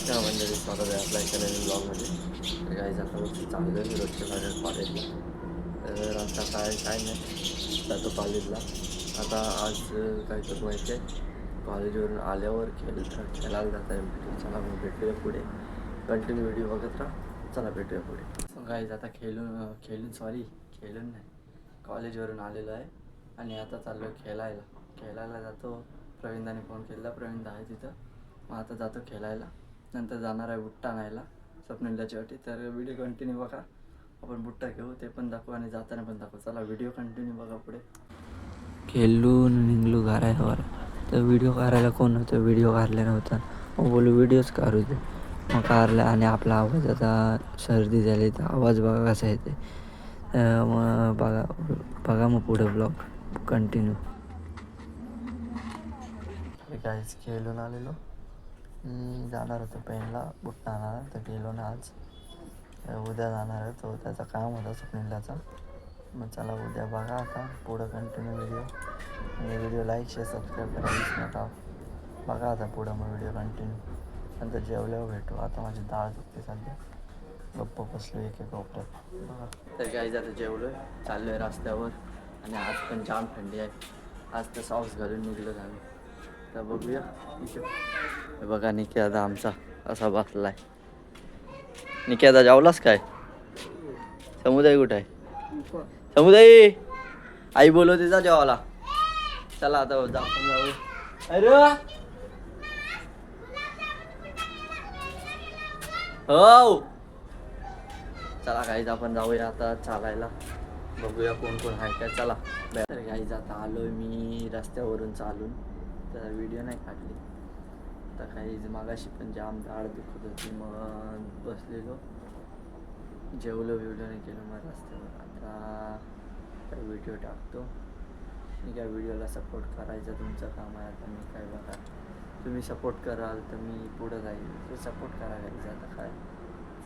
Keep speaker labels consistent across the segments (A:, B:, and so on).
A: नमस्कार मंडळी, स्वागत आहे आपल्या एका नवीन ब्लॉगमध्ये. तर काही आता रोजचं चांगलं आहे रोजच्या माझ्या कॉलेजला. तर आता काय नाही जातो कॉलेजला. आता आज काय करू माहिती आहे, कॉलेजवरून आल्यावर खेळायला जाता येईल. चला मग भेटूया पुढे. कंटिन्यू व्हिडिओ बघत राहा. चला भेटूया पुढे. काही आता खेळून नाही, कॉलेजवरून आलेलो आहे आणि आता चाललो खेळायला जातो. प्रवीणदाने फोन केला, प्रवीणदा आहे तिथं. मग आता जातो खेळायला, नंतर जाणार आहे बुट्टा आणायला स्वप्नीलच्या वाटी. तर व्हिडिओ कंटिन्यू बघा. आपण बुट्टा घेऊ ते पण दाखवू आणि जाताना पण दाखवू. चला व्हिडिओ कंटिन्यू बघा पुढे. खेळून निघलो घरावर, तर व्हिडिओ काढायला कोण नव्हतं. व्हिडिओ काढला नव्हता. मग बोलू व्हिडिओच काढू दे. मग काढला आणि आपला आवाज आता सर्दी झाली तर आवाज बघा कसा येते. मग बघा मग पुढे ब्लॉग कंटिन्यू. काहीच खेळून आलेलो. मी जाणार होतो पेनला बुट्टा आणायला, तर गेलो ना आज. उद्या जाणार आहे तो, त्याचा काम होता स्वप्नीलाचा. मग चला उद्या बघा आता पुढं कंटिन्यू व्हिडिओ. आणि व्हिडिओ लाईक शेअर सबस्क्राईब करा विसरू नका. बघा आता पुढं मग व्हिडिओ कंटिन्यू. नंतर जेवल्यावर भेटू. आता माझी डाळ दुखते सध्या, गप्प बसलो एक कोपऱ्यात. बघा तर काही आता जेवलो आहे, चाललो आहे रस्त्यावर. आणि आज पण जाम थंडी आहे. आज तर सॉक्स घालून निघलो झालं. तर बघूया इथे. बघा निक्यादा आमचा असा बसलाय. निक्यादा जेवलास काय? समुदाय कुठं आहे? समुदाय आई बोलवते जा जेवायला. चला आता आपण जाऊ. अरे हो, चला काहीच आपण जाऊया आता चालायला. बघूया कोण कोण आहे काय. चला तर काहीच आता आलोय मी रस्त्यावरून चालून. तर व्हिडिओ नाही काढली. तर काही मागाशी पण जाम दाढ दुखत होती, मग बसलेलो जेवलो नाही केलं. मग रस्त्यावर आता व्हिडिओ टाकतो. मी काय व्हिडिओला सपोर्ट करायचं तुमचं काम आहे. आता मी काय बघा, तुम्ही सपोर्ट कराल तर मी पुढं जाईल. तर सपोर्ट करा घ्यायचं आता काय.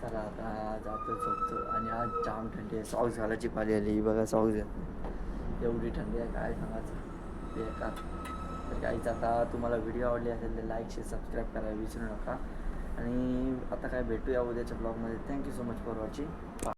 A: चला आता जातो झोपतो. आणि आज जाम थंडी आहे. सॉक्स घालायची पाळी आली. बघा सॉक्स एवढी थंडी आहे काय सांगायचं बेकार. तर काहीच आता तुम्हाला व्हिडिओ आवडली असेल तर लाईक शेअर सबस्क्राईब करायला विसरू नका. आणि आता काय भेटूया उद्याच्या ब्लॉगमध्ये. Thank you so much for watching.